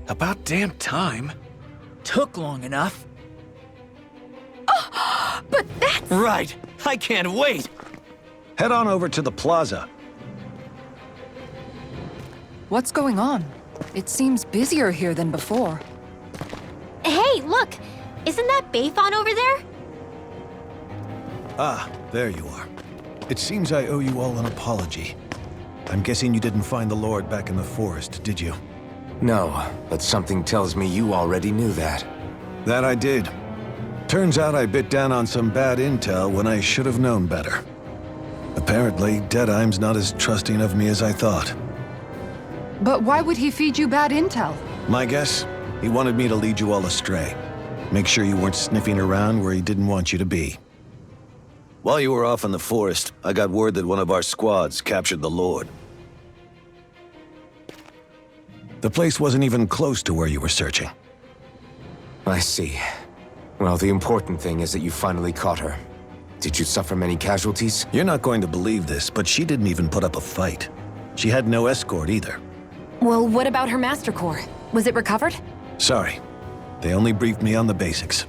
About damn time. Took long enough. But that's... Right. I can't wait. Head on over to the plaza. What's going on? It seems busier here than before. Hey, look! Isn't that Bayfon over there? Ah, there you are. It seems I owe you all an apology. I'm guessing you didn't find the Lord back in the forest, did you? No, but something tells me you already knew that. That I did. Turns out I bit down on some bad intel when I should have known better. Apparently, Deadeye's not as trusting of me as I thought. But why would he feed you bad intel? My guess? He wanted me to lead you all astray. Make sure you weren't sniffing around where he didn't want you to be. While you were off in the forest, I got word that one of our squads captured the Lord. The place wasn't even close to where you were searching. I see. Well, the important thing is that you finally caught her. Did you suffer many casualties? You're not going to believe this, but she didn't even put up a fight. She had no escort either. Well, what about her Master Core? Was it recovered? Sorry. They only briefed me on the basics.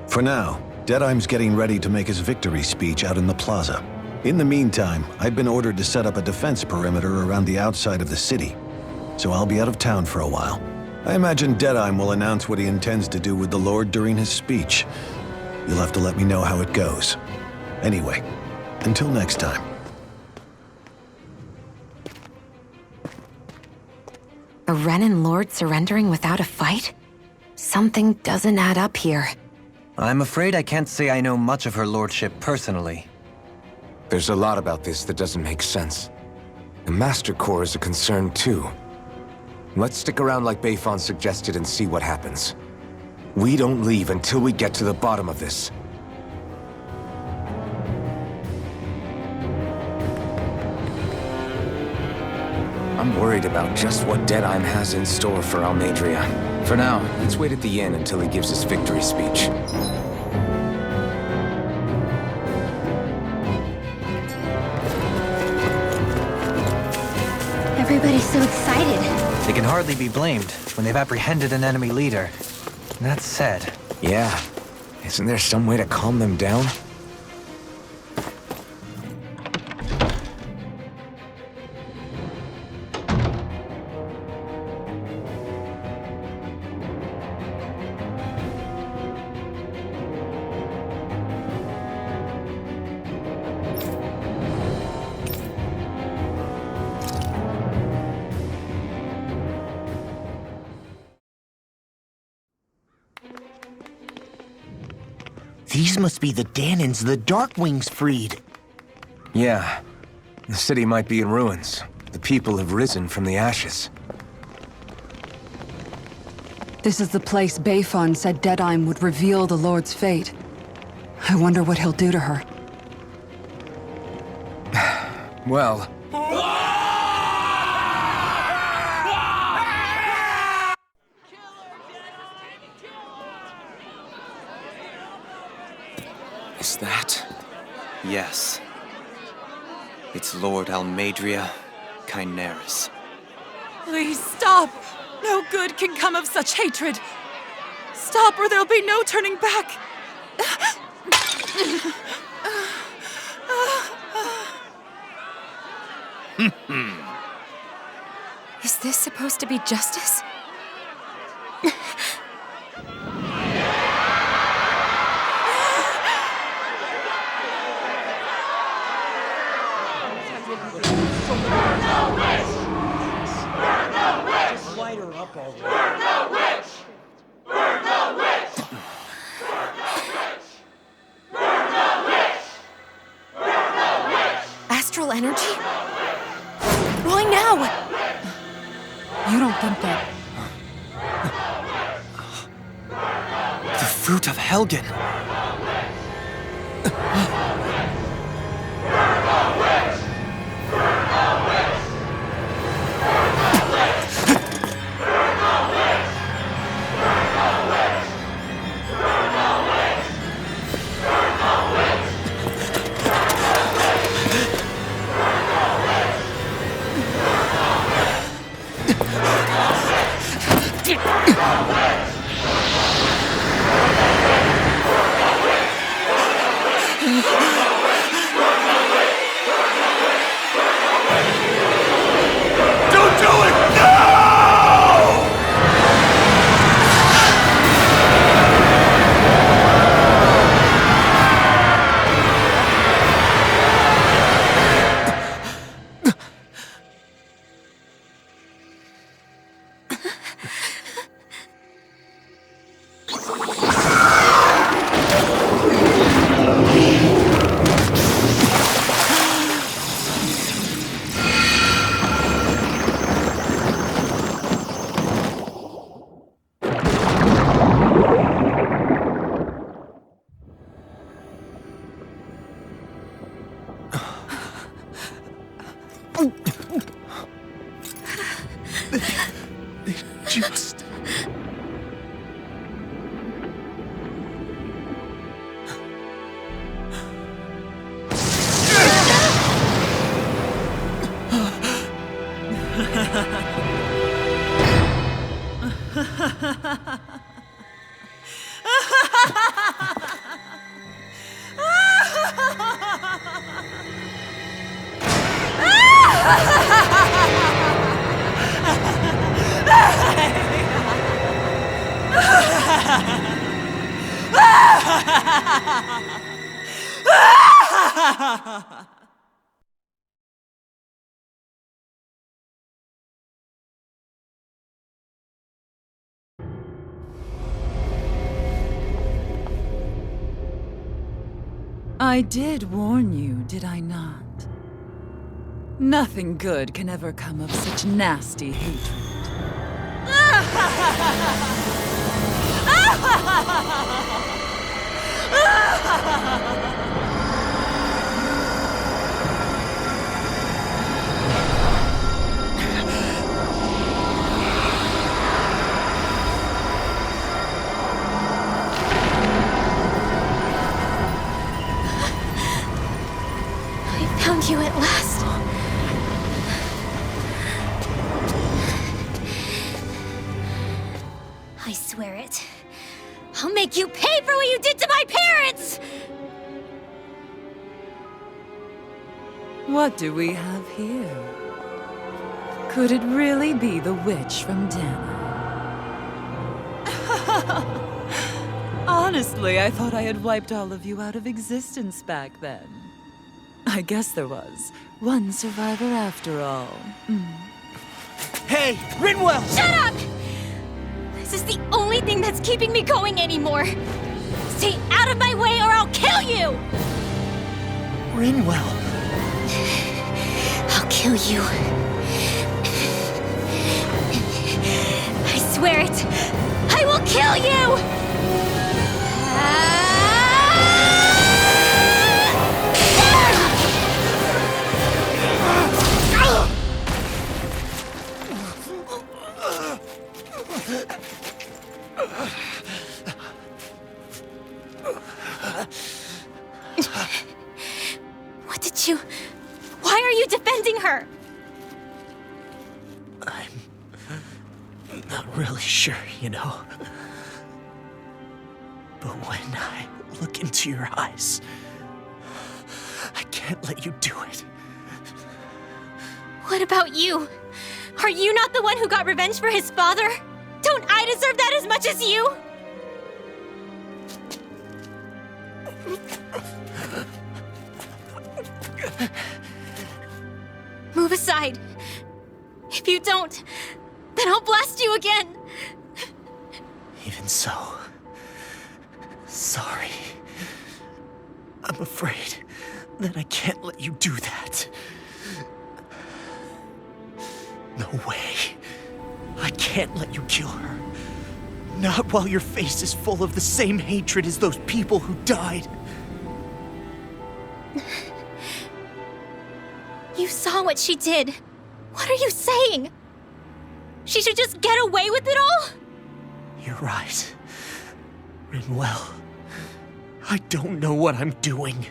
For now, Deadeye's getting ready to make his victory speech out in the plaza. In the meantime, I've been ordered to set up a defense perimeter around the outside of the city, so I'll be out of town for a while. I imagine Deadeye will announce what he intends to do with the Lord during his speech. You'll have to let me know how it goes. Anyway, until next time. A Renan Lord surrendering without a fight? Something doesn't add up here. I'm afraid I can't say I know much of her lordship personally. There's a lot about this that doesn't make sense. The Master Core is a concern too. Let's stick around like Bayfon suggested and see what happens. We don't leave until we get to the bottom of this. I'm worried about just what Deadeye has in store for Almeidrea. For now, let's wait at the inn until he gives his victory speech. Everybody's so excited. They can hardly be blamed when they've apprehended an enemy leader. That said... Yeah. Isn't there some way to calm them down? These must be the Danans the Darkwings freed. Yeah. The city might be in ruins. The people have risen from the ashes. This is the place Bayfon said Deadeye would reveal the Lord's fate. I wonder what he'll do to her. Well... Is that... yes. It's Lord Almeidrea Kynaris. Please stop! No good can come of such hatred. Stop or there'll be no turning back. Is this supposed to be justice? Astral energy? Why now? You don't think that... The fruit of Helgen! just... I did warn you, did I not? Nothing good can ever come of such nasty hatred. I found you at last. I swear it. I'll make you pay for what you did to my parents! What do we have here? Could it really be the witch from Dana? Honestly, I thought I had wiped all of you out of existence back then. I guess there was one survivor after all. Hey, Rinwell! Shut up! This is the only thing that's keeping me going anymore. Stay out of my way or I'll kill you! Rinwell. I'll kill you. I swear it. I will kill you! What did you... Why are you defending her? I'm not really sure, you know. But when I look into your eyes, I can't let you do it. What about you? Are you not the one who got revenge for his father? Don't I deserve that as much as you? Move aside. If you don't, then I'll blast you again. Even so, sorry. I'm afraid that I can't let you do that. No way. I can't let you kill her. Not while your face is full of the same hatred as those people who died. You saw what she did. What are you saying? She should just get away with it all? You're right. Rinwell. I don't know what I'm doing.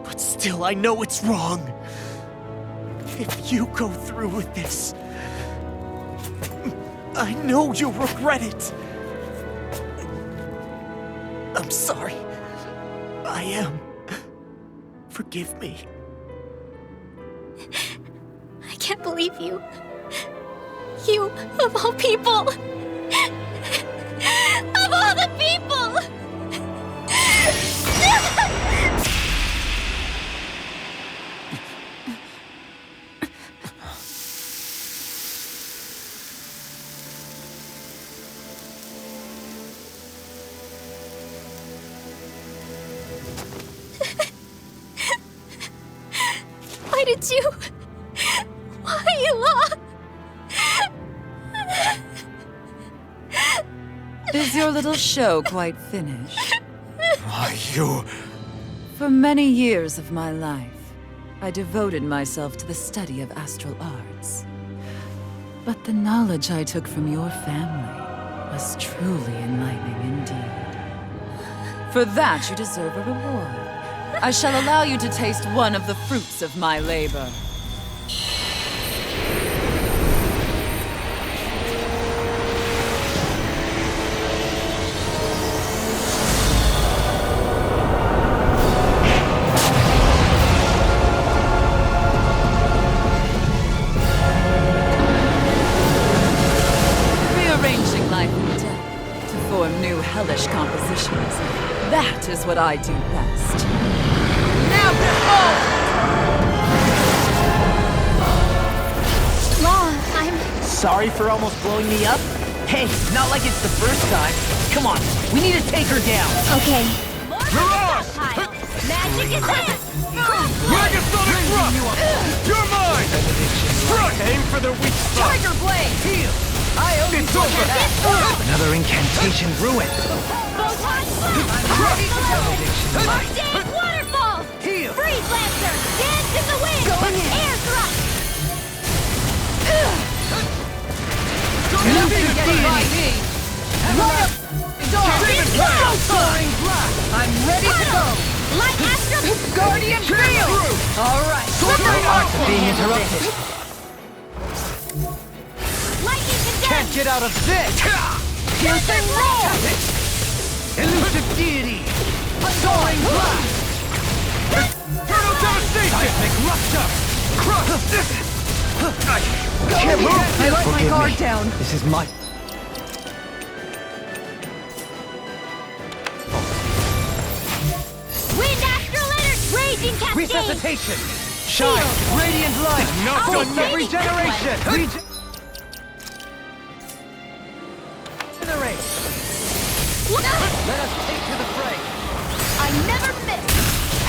But still, I know it's wrong. If you go through with this, I know you'll regret it. I'm sorry. I am. Forgive me. I can't believe you. You, of all people. Of all the people! Why did you... Why you lost? Is your little show quite finished? Why, you... For many years of my life, I devoted myself to the study of astral arts. But the knowledge I took from your family was truly enlightening indeed. For that, you deserve a reward. I shall allow you to taste one of the fruits of my labor. Rearranging life and death to form new hellish compositions. That is what I do best. Now behold! Law, I'm... Sorry for almost blowing me up? Hey, not like it's the first time. Come on, we need to take her down. Okay. Mirage! Magic is in! Megasonic Thrust! You're mine! Strike! Aim for their weak spot! Tiger Blade! Heal! It's over! Another incantation ruined. Photon blast! Dance waterfall! Heal! Freeze lancer! Dance in the wind! Air thrust! Nothing gets by me! Light up! Demon Blast! Soaring blast! I'm ready to go! Light astral... Guardian Field! Alright! Being interrupted. Lightning Can't condensed! get out of this! Piercing roar! Elusive deity! Soaring blast! Eternal Devastation! Seismic rupture! Crush! Can't move! I let my Forgive guard me. down. This is my... Wind astral energy! Raging cascade! Resuscitation! Shine! Radiant light! Not Force done of yet. regeneration! Regenerate! Let us take to the fray! I never miss!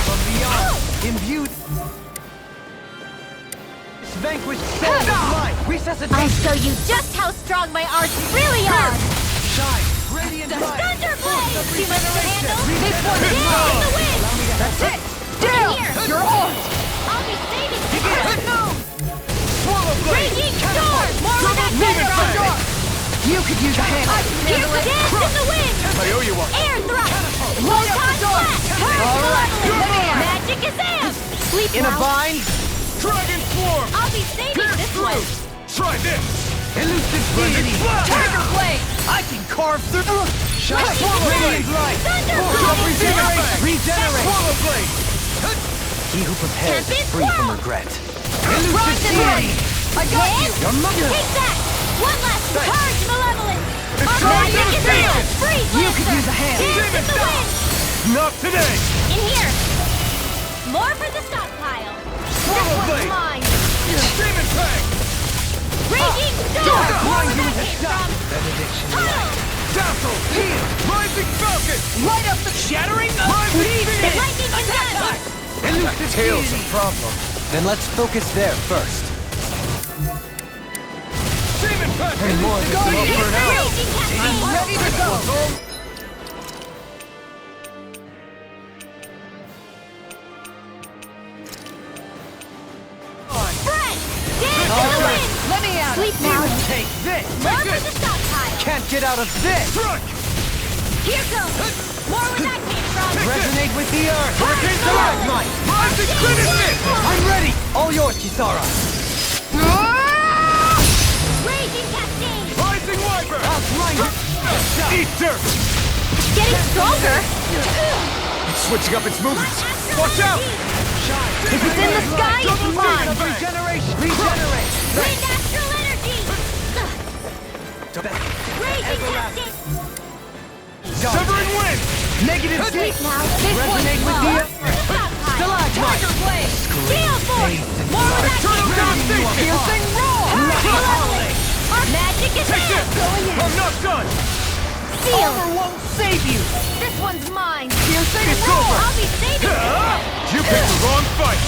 From beyond, imbued... Vanquished soul of light! I'll Resuscitation! show you just how strong my arts really are! Shine! Radiant light! Thunder blade! Too much to handle? This one Dance in the wind! That's it! Down! Here! You're on! I'll be saving you! Swallow Blade! Raging storm! More with that Demon thunder! Blast! You could use a hand. Here's the dance in the wind! I owe you one. Air thrust! Photon blast! Magic is in! Sleep In a now! vine! Dragon Swarm! I'll be saving this one! Try this! Elusive deity! Tiger Blade! I can carve through... Shine! Swallow Radiant Blade! light! Thunder Force of blade! regeneration! Regenerate! Swallow Blade! He who prepares is Tempest free from swirl! regret. Rise Elusive and deity! I got you! Your mother! Take that! One last charge malevolence! It's Magic time is to in! feel! Freeze You could lancer! use a hand. Dance in the Demon wind! Not today! In here! More for the stockpile! Swallow This Blade! one's mine! Demon Fang! Raging storm! Don't More where blind you that with came from! Tunnel! Dazzle! Heal! Rising Falcon! Light up the shattering of Rising Phoenix! Lightning condensed! Elusive Tails deity! a problem. Then let's focus there first. Demon Passion! More than enough for now. Raging cascade! ready to go. Fred! Dance in the wind! Let me out. Sleep now! Take this! More for the stockpile! Can't get out of this! Strike! Here goes! More where that came from! Resonate with the earth! Hurricane Stalagmite! Rising Criticism! I'm ready! All yours, Kisara! Raging cascade! Rising Wyvern! I'll grind it! Eat dirt! It's getting stronger! It's switching up its movements! Astral Watch out! energy! If it's in the sky, it's Double mine. demon fang! Regeneration! Regenerate! Wind astral energy! Raging cascade! Severing wind! Negative Sleep six! now! This Resonate with one's the low! earth! For the stockpile! Stalagmite! Tiger Blade! Gale force! More where that Eternal came from! Devastation! Piercing roar! Malevolence! Our magic is Take in! this! Going in! I'm not done! Seal! won't save you! This one's mine! Piercing It's roar! over! I'll be saving this one! You picked the wrong fight!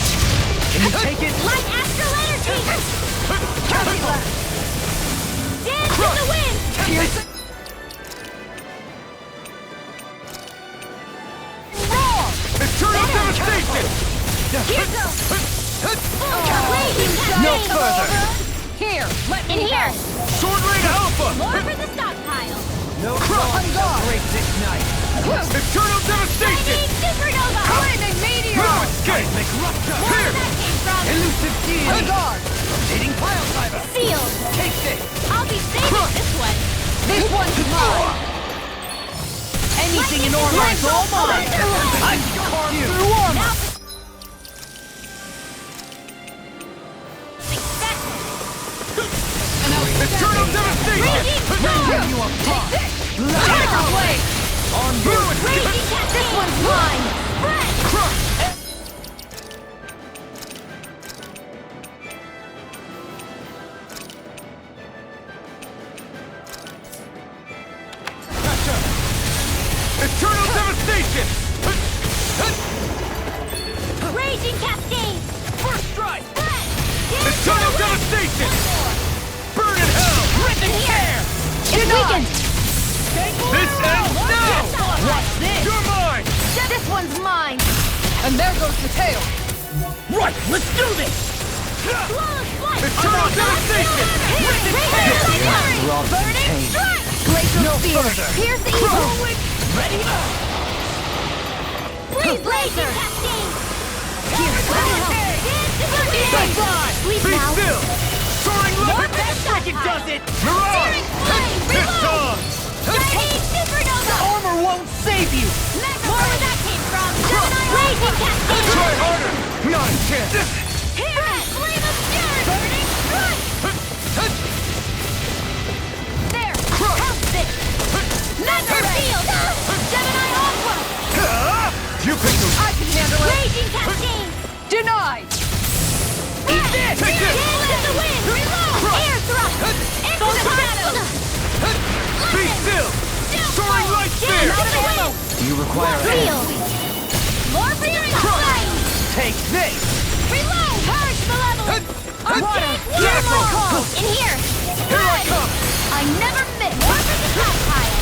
Can you take it? Light astral energy! Dance in the wind! Piercing roar! Eternal Devastation! Here goes! No further! Here, let In me here! Sword Rain Alpha! More for the stockpile! No frost shall break this night. Eternal Devastation! Lightning Supernova! Lightning Meteor! No escape! Where Here! that came from! Elusive deity. Guard! Rotating pile driver. Sealed! Take this. I'll be saving this one! This one's mine! Anything in Ormon's all mine! I'm carved you. Through armor! Now Eternal Devastation! Raging You are far. Blade! Raging Cascade! This one's mine! Spread! Eternal Devastation! Raging Cascade! First strike! Spread! Eternal Devastation! Burn in hell! In here! It's weakened! This ends now! What's this? You're mine! This one's mine! And there goes the tail! Right, let's do this! Flawless flight! Eternal Devastation! Burning strike! Glacial No spear! further. Here's the evil! Ready? Freeze laser! Cascade! Here, let me help! Sleep Be now! still! Soaring leopard! That freaking does it! Mirage! Flame! This Reload! time! Lightning Supernova! Armor won't save you. More where that came from! Raging Cascade! Try harder! Not a chance! Here! Flame of Fury! Burning strike! There! Help this! Magma Field! Gemini Aqua! You pick those! I can handle it! Raging Cascade! Denied! Eat this! Take this! In the wind! Reload! Air thrust! Into the shadows! Be still! Soaring light spear! Out of the wind! Do you require Field! More for your flame! Take this. Reload! Purge the level! Water! Hear my call! In here! Here I come! I never miss! More for the stockpile!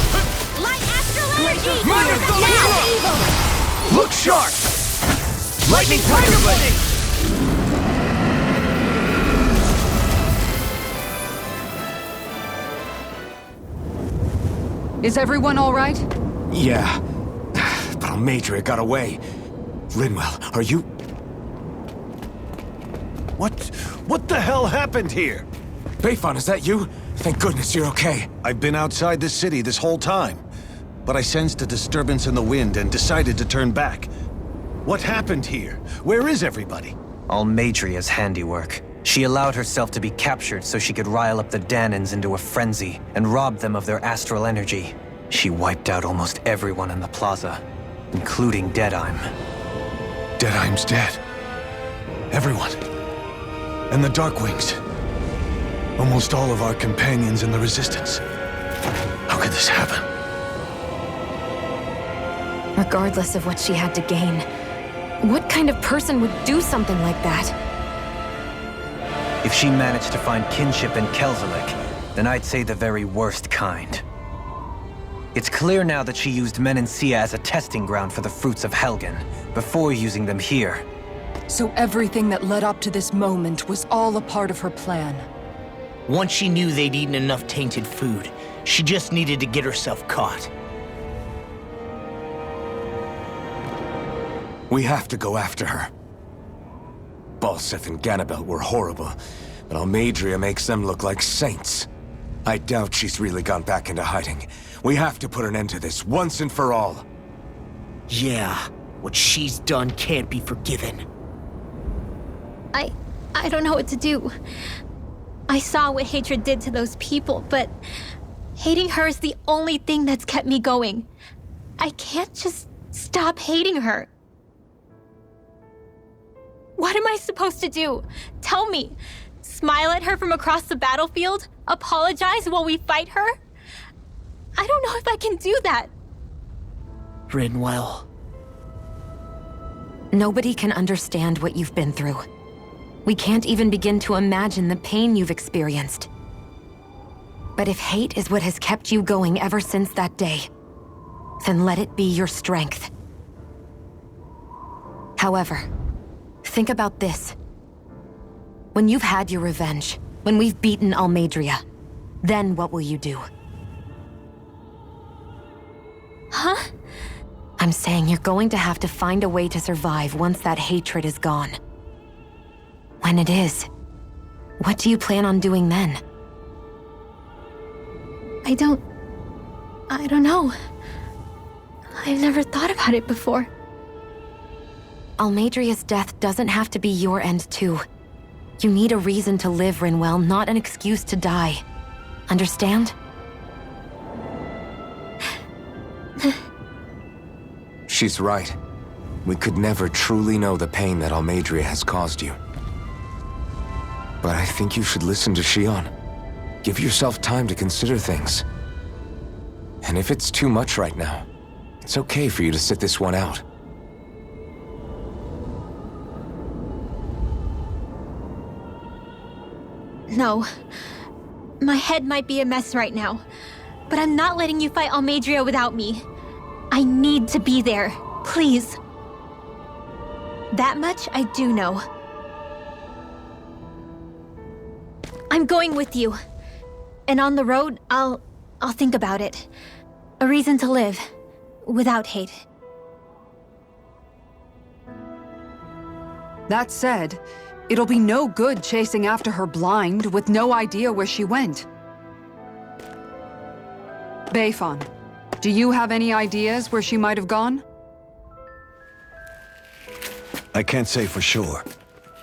Light astral energy! Mine is the Now leader! evil! Look sharp! Lightning Tiger Blade! Is everyone all right? Yeah. But Almeidrea got away. Rinwell, are you... What the hell happened here? Bayfon, is that you? Thank goodness you're okay. I've been outside the city this whole time, but I sensed a disturbance in the wind and decided to turn back. What happened here? Where is everybody? Almeidrea's handiwork. She allowed herself to be captured so she could rile up the Danans into a frenzy and rob them of their astral energy. She wiped out almost everyone in the plaza, including Deadheim. Deadheim's dead. Everyone. And the Darkwings. Almost all of our companions in the Resistance. How could this happen? Regardless of what she had to gain, what kind of person would do something like that? If she managed to find kinship in Kelzelik, then I'd say the very worst kind. It's clear now that she used Menancia as a testing ground for the fruits of Helgen, before using them here. So everything that led up to this moment was all a part of her plan. Once she knew they'd eaten enough tainted food, she just needed to get herself caught. We have to go after her. Balseth and Ganabel were horrible, but Almeidrea makes them look like saints. I doubt she's really gone back into hiding. We have to put an end to this once and for all. Yeah, what she's done can't be forgiven. I don't know what to do. I saw what hatred did to those people, but hating her is the only thing that's kept me going. I can't just stop hating her. What am I supposed to do? Tell me. Smile at her from across the battlefield? Apologize while we fight her? I don't know if I can do that. Rinwell. Nobody can understand what you've been through. We can't even begin to imagine the pain you've experienced. But if hate is what has kept you going ever since that day, then let it be your strength. However, think about this. When you've had your revenge, when we've beaten Almeidrea, then what will you do? Huh? I'm saying you're going to have to find a way to survive once that hatred is gone. When it is, what do you plan on doing then? I don't know. I've never thought about it before. Almeidrea's death doesn't have to be your end too. You need a reason to live, Rinwell, not an excuse to die. Understand? She's right. We could never truly know the pain that Almeidrea has caused you. But I think you should listen to Shion. Give yourself time to consider things. And if it's too much right now, it's okay for you to sit this one out. No. My head might be a mess right now, but I'm not letting you fight Almeidrea without me. I need to be there, please. That much I do know. I'm going with you. And on the road, I'll think about it. A reason to live, without hate. That said, it'll be no good chasing after her blind with no idea where she went. Beifon, do you have any ideas where she might have gone? I can't say for sure,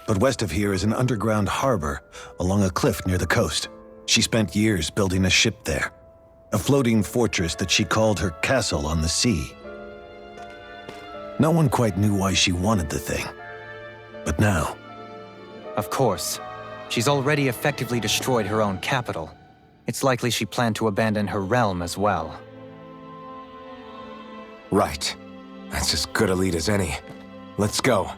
but west of here is an underground harbor along a cliff near the coast. She spent years building a ship there, a floating fortress that she called her castle on the sea. No one quite knew why she wanted the thing, but now... Of course. She's already effectively destroyed her own capital. It's likely she planned to abandon her realm as well. Right. That's as good a lead as any. Let's go.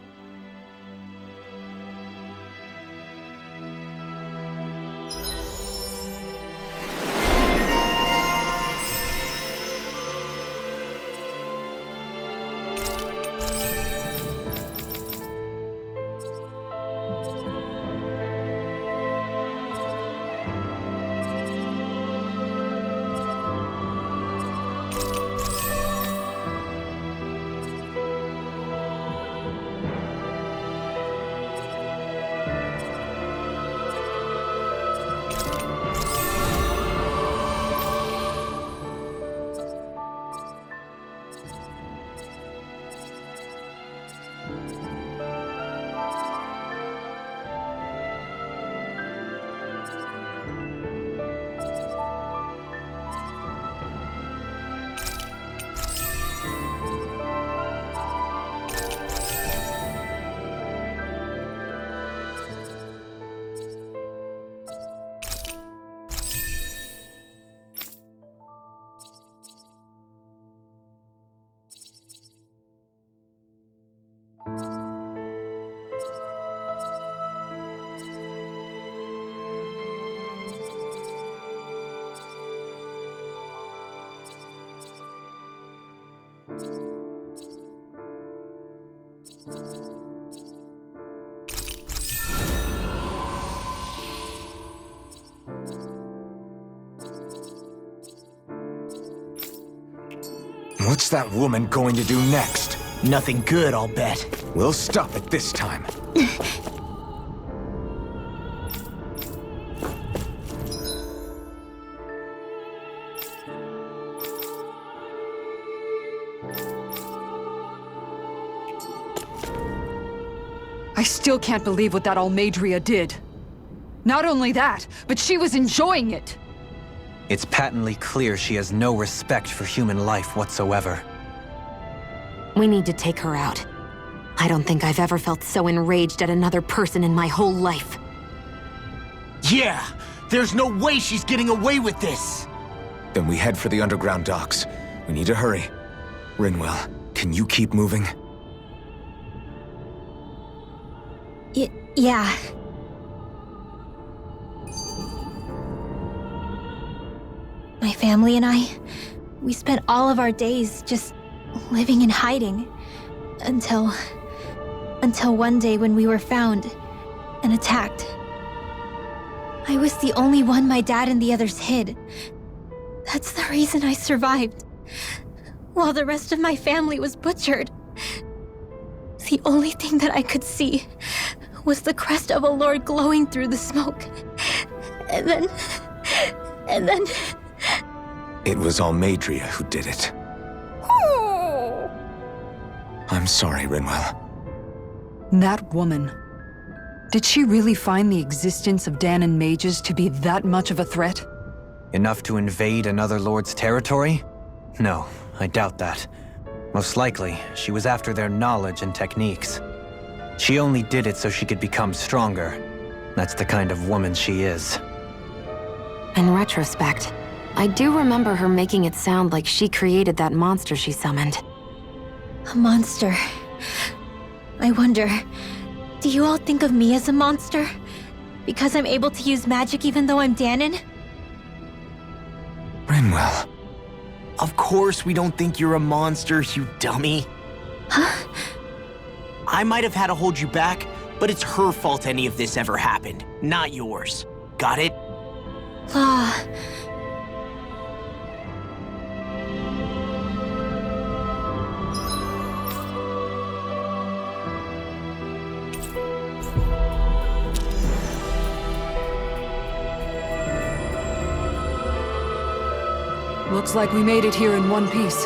What's that woman going to do next? Nothing good, I'll bet. We'll stop it this time. I still can't believe what that Almeidrea did. Not only that, but she was enjoying it. It's patently clear she has no respect for human life whatsoever. We need to take her out. I don't think I've ever felt so enraged at another person in my whole life. Yeah! There's no way she's getting away with this! Then we head for the underground docks. We need to hurry. Rinwell, can you keep moving? Yeah. My family and I, we spent all of our days just living in hiding. Until one day when we were found and attacked. I was the only one my dad and the others hid. That's the reason I survived. While the rest of my family was butchered. The only thing that I could see was the crest of a lord glowing through the smoke. And then... It was Almeidrea who did it. I'm sorry, Rinwell. That woman. Did she really find the existence of Danon mages to be that much of a threat? Enough to invade another lord's territory? No, I doubt that. Most likely, she was after their knowledge and techniques. She only did it so she could become stronger. That's the kind of woman she is. In retrospect, I do remember her making it sound like she created that monster she summoned. A monster. I wonder, do you all think of me as a monster? Because I'm able to use magic even though I'm Danon? Rinwell. Of course we don't think you're a monster, you dummy. Huh? I might have had to hold you back, but it's her fault any of this ever happened, not yours. Got it? Looks like we made it here in one piece.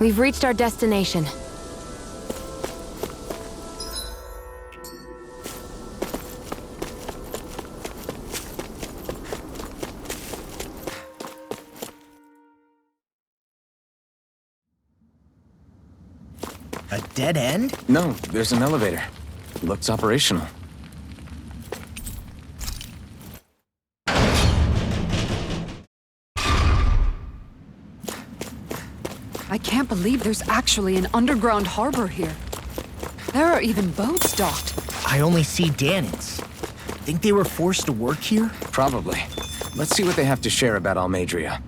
We've reached our destination. A dead end? No, there's an elevator. Looks operational. I can't believe there's actually an underground harbor here. There are even boats docked. I only see Danons. Think they were forced to work here? Probably. Let's see what they have to share about Almeidrea.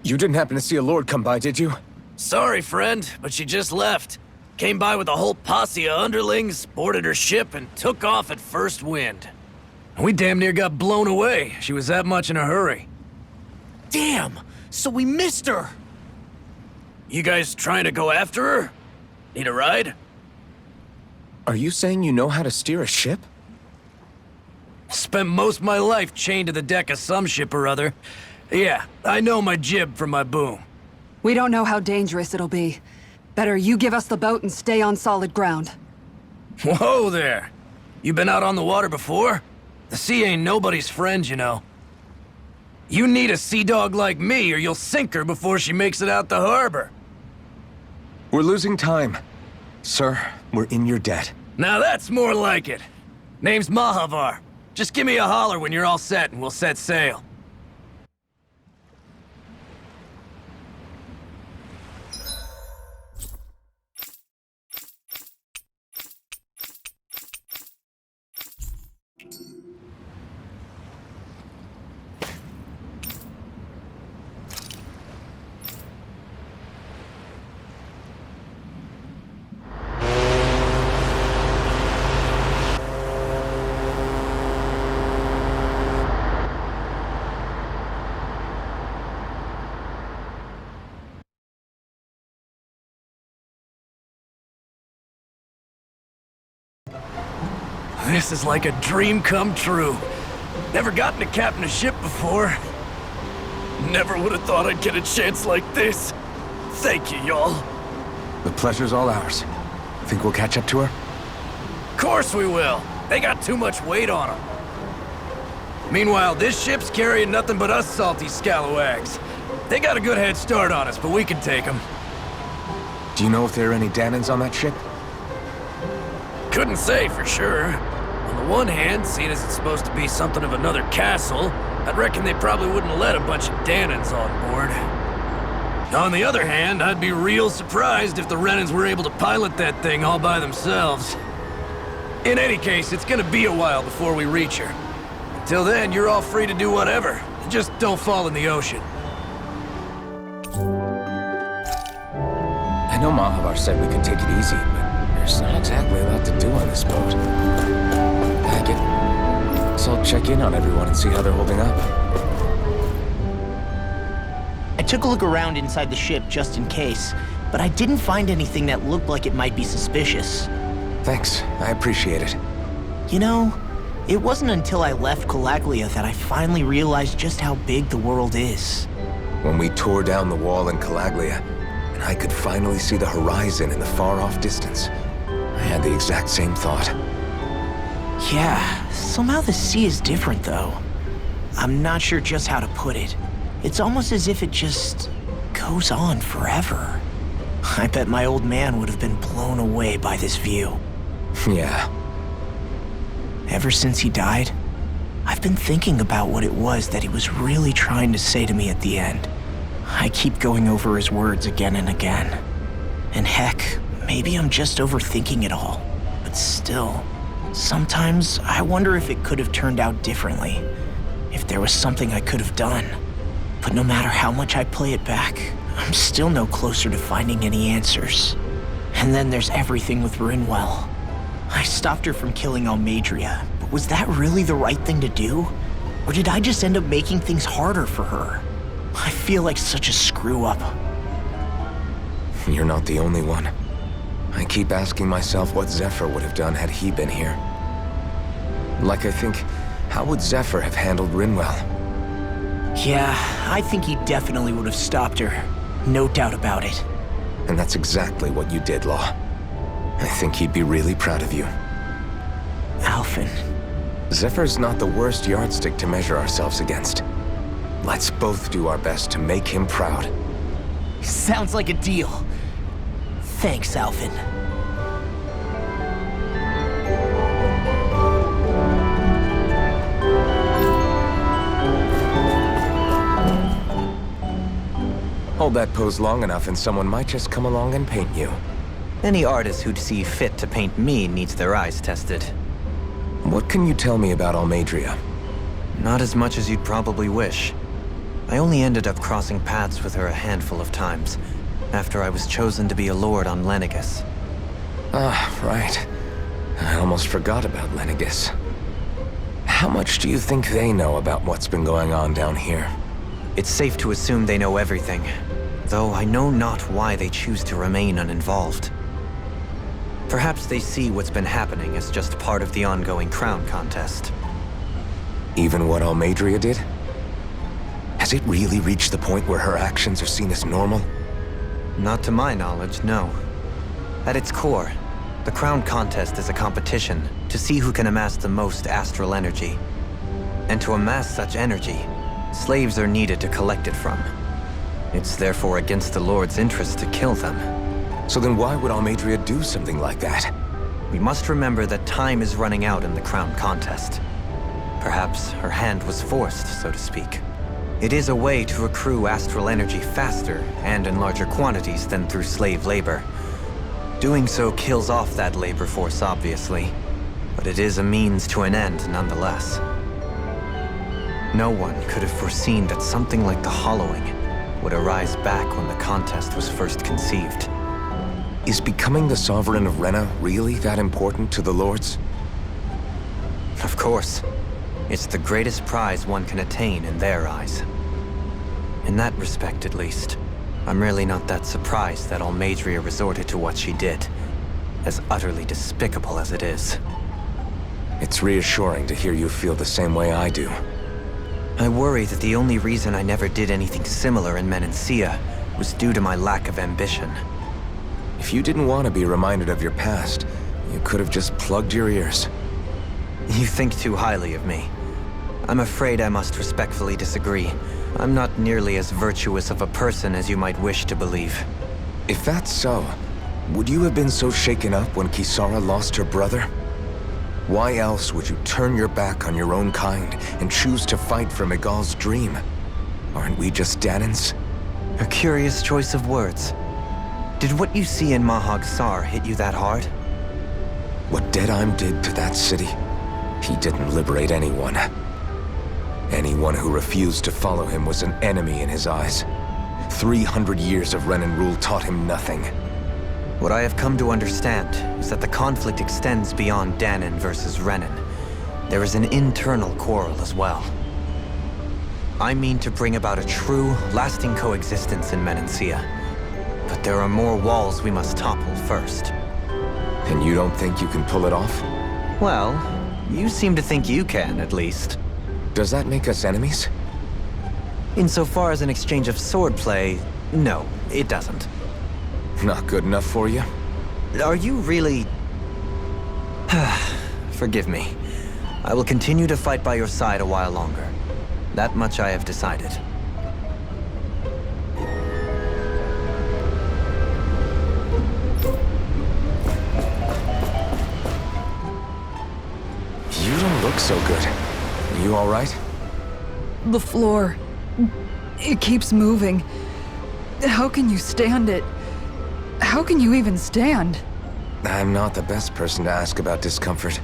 You didn't happen to see a lord come by, did you? Sorry, friend, but she just left. Came by with a whole posse of underlings, boarded her ship, and took off at first wind. We damn near got blown away. She was that much in a hurry. Damn! So we missed her! You guys trying to go after her? Need a ride? Are you saying you know how to steer a ship? Spent most of my life chained to the deck of some ship or other. Yeah, I know my jib from my boom. We don't know how dangerous it'll be. Better you give us the boat and stay on solid ground. Whoa there! You been out on the water before? The sea ain't nobody's friend, you know. You need a sea dog like me, or you'll sink her before she makes it out the harbor. We're losing time. Sir, we're in your debt. Now that's more like it. Name's Mahavar. Just give me a holler when you're all set and we'll set sail. This is like a dream come true. Never gotten to captain a ship before. Never would have thought I'd get a chance like this. Thank you, y'all. The pleasure's all ours. Think we'll catch up to her? Course we will. They got too much weight on them. Meanwhile, this ship's carrying nothing but us salty scalawags. They got a good head start on us, but we can take them. Do you know if there are any Danans on that ship? Couldn't say for sure. On the one hand, seeing as it's supposed to be something of another castle, I'd reckon they probably wouldn't let a bunch of Danans on board. On the other hand, I'd be real surprised if the Renans were able to pilot that thing all by themselves. In any case, it's gonna be a while before we reach her. Until then, you're all free to do whatever. Just don't fall in the ocean. I know Mahavar said we could take it easy, but there's not exactly a lot to do on this boat. So I'll check in on everyone and see how they're holding up. I took a look around inside the ship just in case, but I didn't find anything that looked like it might be suspicious. Thanks, I appreciate it. You know, it wasn't until I left Calaglia that I finally realized just how big the world is. When we tore down the wall in Calaglia, and I could finally see the horizon in the far-off distance, I had the exact same thought. Yeah, somehow the sea is different though. I'm not sure just how to put it. It's almost as if it just goes on forever. I bet my old man would have been blown away by this view. Yeah. Ever since he died, I've been thinking about what it was that he was really trying to say to me at the end. I keep going over his words again and again. And heck, maybe I'm just overthinking it all. But still, sometimes I wonder if it could have turned out differently. If there was something I could have done. But no matter how much I play it back, I'm still no closer to finding any answers. And then there's everything with Rinwell. I stopped her from killing Almeidrea, but was that really the right thing to do? Or did I just end up making things harder for her? I feel like such a screw-up. You're not the only one. I keep asking myself what Zephyr would have done had he been here. Like I think, how would Zephyr have handled Rinwell? Yeah, I think he definitely would have stopped her. No doubt about it. And that's exactly what you did, Law. I think he'd be really proud of you. Alphen. Zephyr's not the worst yardstick to measure ourselves against. Let's both do our best to make him proud. Sounds like a deal. Thanks, Alphen. Hold that pose long enough and someone might just come along and paint you. Any artist who'd see fit to paint me needs their eyes tested. What can you tell me about Almeidrea? Not as much as you'd probably wish. I only ended up crossing paths with her a handful of times, after I was chosen to be a lord on Lenegus. Ah, right. I almost forgot about Lenegus. How much do you think they know about what's been going on down here? It's safe to assume they know everything, though I know not why they choose to remain uninvolved. Perhaps they see what's been happening as just part of the ongoing crown contest. Even what Almeidrea did? Has it really reached the point where her actions are seen as normal? Not to my knowledge, no. At its core, the crown contest is a competition to see who can amass the most astral energy. And to amass such energy, Slaves are needed to collect it from. It's therefore against the Lord's interest to kill them. So then why would Almeidrea do something like that? We must remember that time is running out in the crown contest. Perhaps her hand was forced, so to speak. It is a way to accrue astral energy faster and in larger quantities than through slave labor. Doing so kills off that labor force, obviously, but it is a means to an end nonetheless. No one could have foreseen that something like the Hollowing would arise back when the contest was first conceived. Is becoming the Sovereign of Rena really that important to the Lords? Of course. It's the greatest prize one can attain in their eyes. In that respect, at least, I'm really not that surprised that Almeidrea resorted to what she did, as utterly despicable as it is. It's reassuring to hear you feel the same way I do. I worry that the only reason I never did anything similar in Menancia was due to my lack of ambition. If you didn't want to be reminded of your past, you could have just plugged your ears. You think too highly of me. I'm afraid I must respectfully disagree. I'm not nearly as virtuous of a person as you might wish to believe. If that's so, would you have been so shaken up when Kisara lost her brother? Why else would you turn your back on your own kind and choose to fight for Miguel's dream? Aren't we just Danans? A curious choice of words. Did what you see in Mahag Sar hit you that hard? What Deadheim did to that city, he didn't liberate anyone. Anyone who refused to follow him was an enemy in his eyes. 300 years of Renan rule taught him nothing. What I have come to understand is that the conflict extends beyond Danan versus Renan. There is an internal quarrel as well. I mean to bring about a true, lasting coexistence in Menancia. But there are more walls we must topple first. And you don't think you can pull it off? Well, you seem to think you can, at least. Does that make us enemies? Insofar as an exchange of swordplay, no, it doesn't. Not good enough for you? Are you really... Forgive me. I will continue to fight by your side a while longer. That much I have decided. You don't look so good. You all right? The floor. It keeps moving. How can you stand it? How can you even stand? I'm not the best person to ask about discomfort.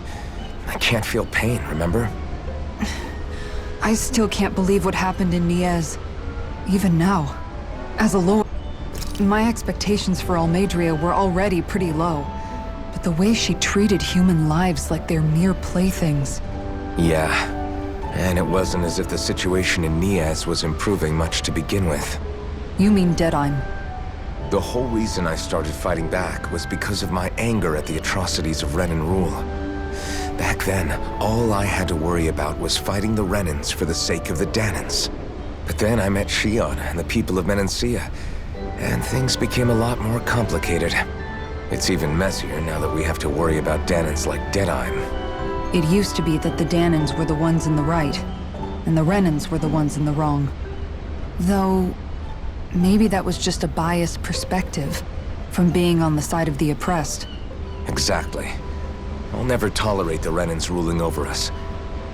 I can't feel pain, remember? I still can't believe what happened in Niez. Even now. As a lord, my expectations for Almeidrea were already pretty low. But the way she treated human lives like they're mere playthings. Yeah. And it wasn't as if the situation in Niez was improving much to begin with. You mean Deadheim? The whole reason I started fighting back was because of my anger at the atrocities of Renan rule. Back then, all I had to worry about was fighting the Renans for the sake of the Danans. But then I met Shion and the people of Menancia, and things became a lot more complicated. It's even messier now that we have to worry about Danans like Deadheim. It used to be that the Danans were the ones in the right, and the Renans were the ones in the wrong. Though, maybe that was just a biased perspective from being on the side of the oppressed. Exactly. I'll never tolerate the Renans ruling over us.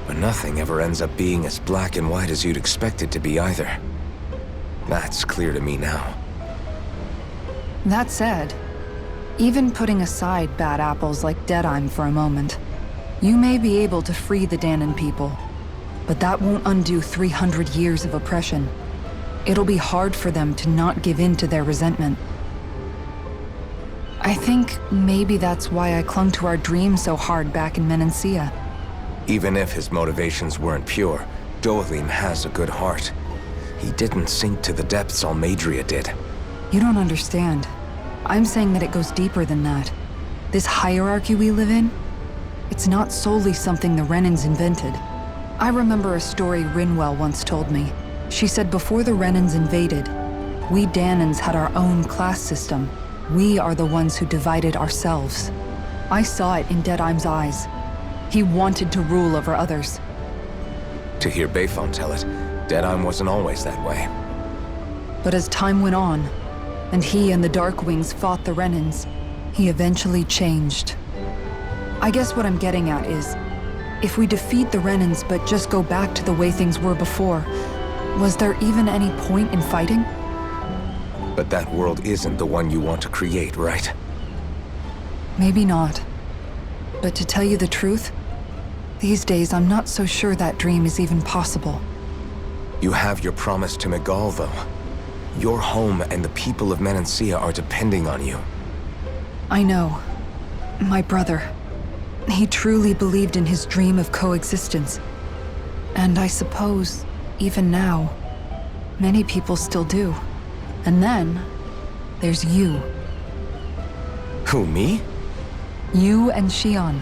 But nothing ever ends up being as black and white as you'd expect it to be either. That's clear to me now. That said, even putting aside bad apples like Deadheim for a moment, you may be able to free the Danan people, but that won't undo 300 years of oppression. It'll be hard for them to not give in to their resentment. I think maybe that's why I clung to our dream so hard back in Menancia. Even if his motivations weren't pure, Dohalim has a good heart. He didn't sink to the depths Almeidrea did. You don't understand. I'm saying that it goes deeper than that. This hierarchy we live in, it's not solely something the Renans invented. I remember a story Rinwell once told me. She said before the Renans invaded, we Danans had our own class system. We are the ones who divided ourselves. I saw it in Deadheim's eyes. He wanted to rule over others. To hear Bayfon tell it, Deadheim wasn't always that way. But as time went on, and he and the Darkwings fought the Renans, he eventually changed. I guess what I'm getting at is, if we defeat the Renans but just go back to the way things were before, was there even any point in fighting? But that world isn't the one you want to create, right? Maybe not. But to tell you the truth, these days I'm not so sure that dream is even possible. You have your promise to Megal, though. Your home and the people of Menancia are depending on you. I know. My brother. He truly believed in his dream of coexistence. And I suppose, even now, many people still do. And then, there's you. Who, me? You and Xion.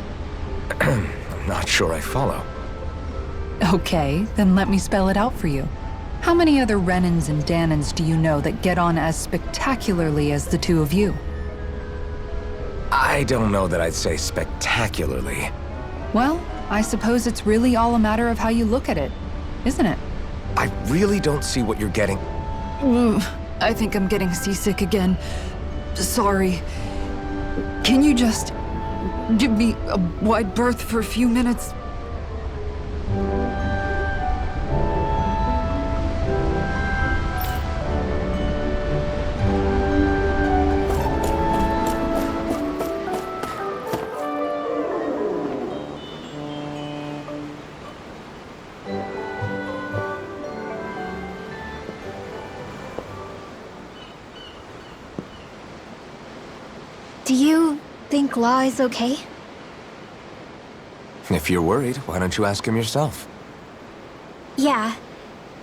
I'm not sure I follow. Okay, then let me spell it out for you. How many other Renans and Danans do you know that get on as spectacularly as the two of you? I don't know that I'd say spectacularly. Well, I suppose it's really all a matter of how you look at it, isn't it? I really don't see what you're getting. I think I'm getting seasick again. Sorry. Can you just give me a wide berth for a few minutes? Do you think Law is okay? If you're worried, why don't you ask him yourself? Yeah.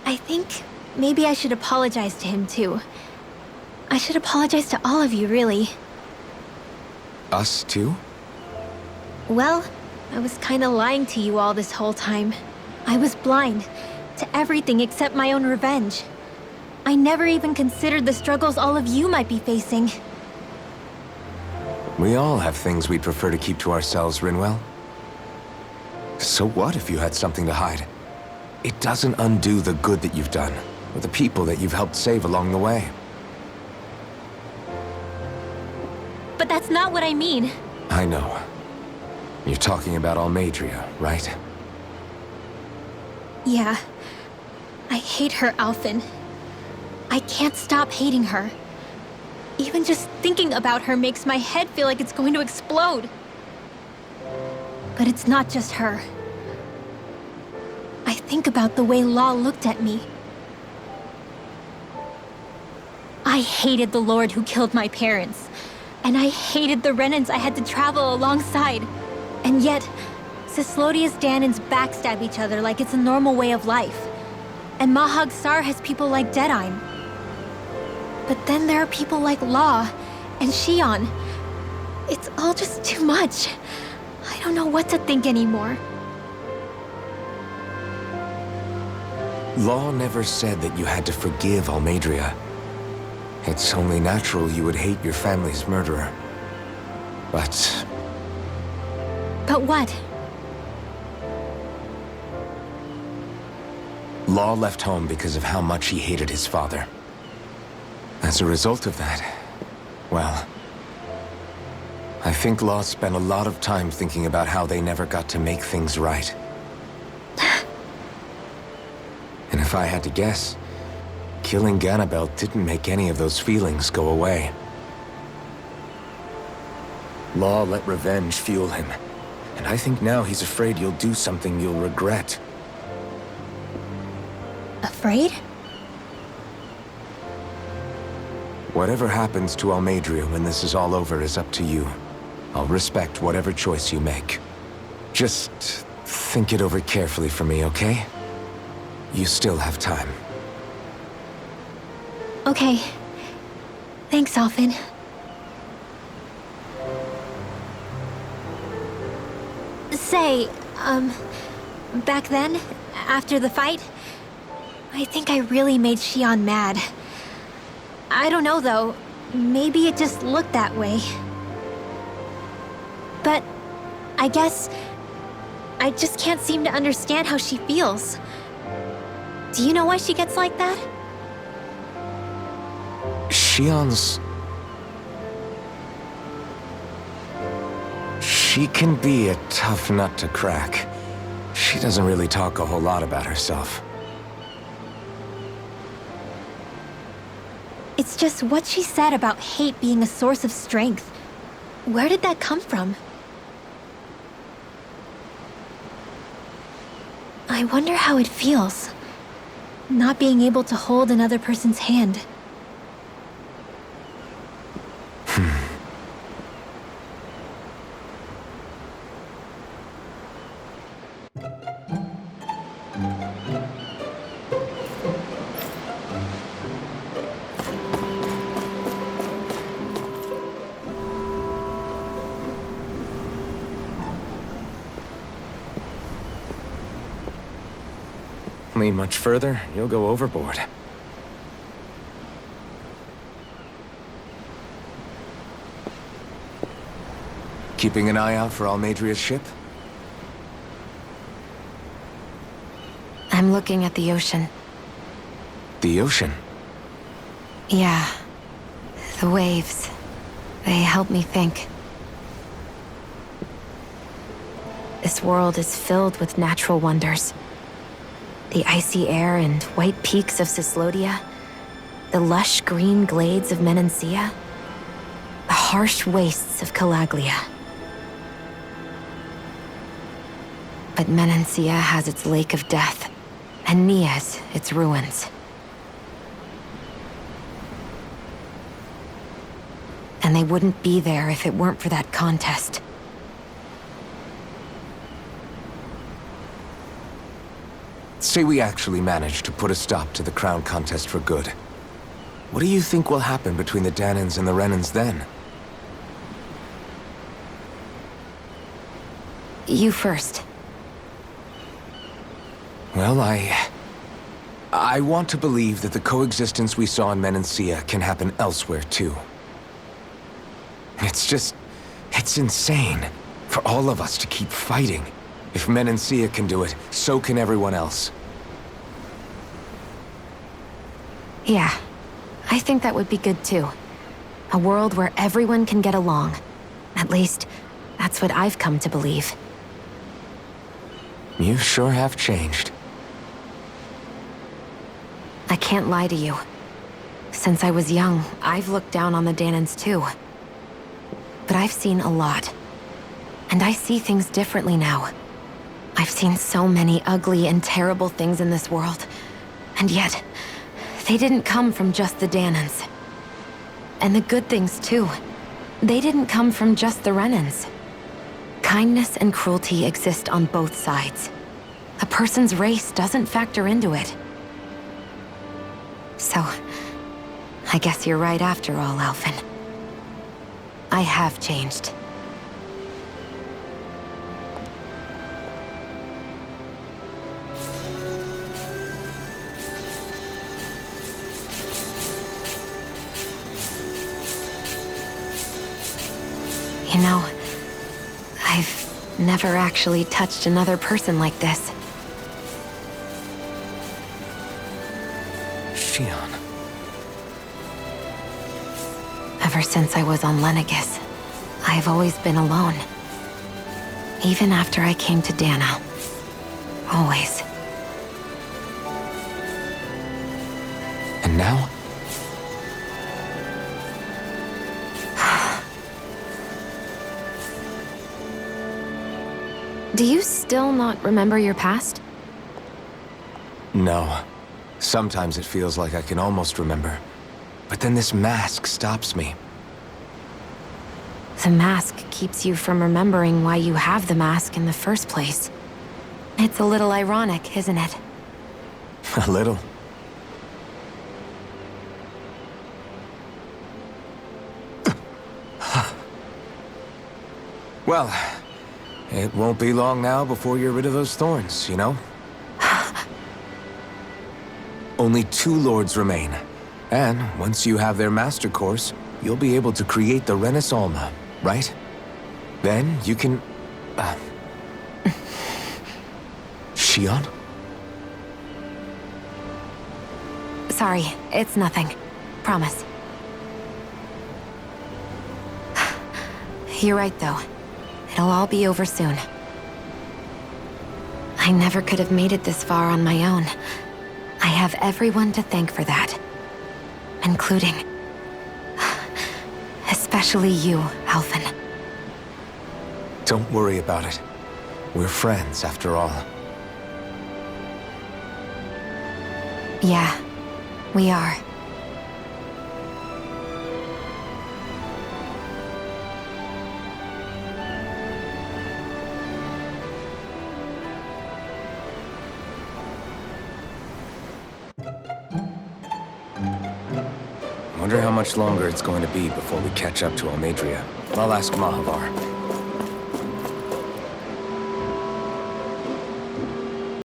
I think maybe I should apologize to him too. I should apologize to all of you, really. Us too? Well, I was kinda lying to you all this whole time. I was blind to everything except my own revenge. I never even considered the struggles all of you might be facing. We all have things we'd prefer to keep to ourselves, Rinwell. So what if you had something to hide? It doesn't undo the good that you've done, or the people that you've helped save along the way. But that's not what I mean. I know. You're talking about Almeidrea, right? Yeah. I hate her, Alphen. I can't stop hating her. Even just thinking about her makes my head feel like it's going to explode. But it's not just her. I think about the way Law looked at me. I hated the Lord who killed my parents. And I hated the Renans I had to travel alongside. And yet, Cislodia's Danans backstab each other like it's a normal way of life. And Mahag Sar has people like Deadheim. But then there are people like Law and Xion. It's all just too much. I don't know what to think anymore. Law never said that you had to forgive Almeidrea. It's only natural you would hate your family's murderer. But But what? Law left home because of how much he hated his father. As a result of that, well, I think Law spent a lot of time thinking about how they never got to make things right. And if I had to guess, killing Ganabel didn't make any of those feelings go away. Law let revenge fuel him, and I think now he's afraid you'll do something you'll regret. Afraid? Whatever happens to Almeidrea when this is all over is up to you. I'll respect whatever choice you make. Just think it over carefully for me, okay? You still have time. Okay. Thanks, Alphen. Say, back then, after the fight, I think I really made Xion mad. I don't know, though. Maybe it just looked that way. But I guess I just can't seem to understand how she feels. Do you know why she gets like that? Shion's... She can be a tough nut to crack. She doesn't really talk a whole lot about herself. It's just what she said about hate being a source of strength. Where did that come from? I wonder how it feels, not being able to hold another person's hand. Lean much further, you'll go overboard. Keeping an eye out for Almeidrea's ship? I'm looking at the ocean. The ocean? Yeah. The waves. They help me think. This world is filled with natural wonders. The icy air and white peaks of Cislodia, the lush green glades of Menancia, the harsh wastes of Calaglia. But Menancia has its Lake of Death, and Nias its ruins. And they wouldn't be there if it weren't for that contest. Say we actually manage to put a stop to the crown contest for good. What do you think will happen between the Danans and the Renans then? You first. Well, I want to believe that the coexistence we saw in Menancia can happen elsewhere, too. It's insane for all of us to keep fighting. If Menancia can do it, so can everyone else. Yeah, I think that would be good too. A world where everyone can get along. At least, that's what I've come to believe. You sure have changed. I can't lie to you. Since I was young, I've looked down on the Danans too. But I've seen a lot. And I see things differently now. I've seen so many ugly and terrible things in this world. And yet, they didn't come from just the Danans. And the good things too. They didn't come from just the Renans. Kindness and cruelty exist on both sides. A person's race doesn't factor into it. So, I guess you're right after all, Alphen. I have changed. You know, I've never actually touched another person like this. Shion. Ever since I was on Lenegis, I've always been alone. Even after I came to Dana. Always. And now? Do you still not remember your past? No. Sometimes it feels like I can almost remember. But then this mask stops me. The mask keeps you from remembering why you have the mask in the first place. It's a little ironic, isn't it? A little. Well, it won't be long now before you're rid of those thorns, you know? Only 2 lords remain. And once you have their master course, you'll be able to create the Renis Alma, right? Then you can... Shion? Sorry, it's nothing. Promise. You're right, though. It'll all be over soon. I never could have made it this far on my own. I have everyone to thank for that. Including... especially you, Alvin. Don't worry about it. We're friends, after all. Yeah, we are. Wonder how much longer it's going to be before we catch up to Almeidrea. I'll ask Mahavar.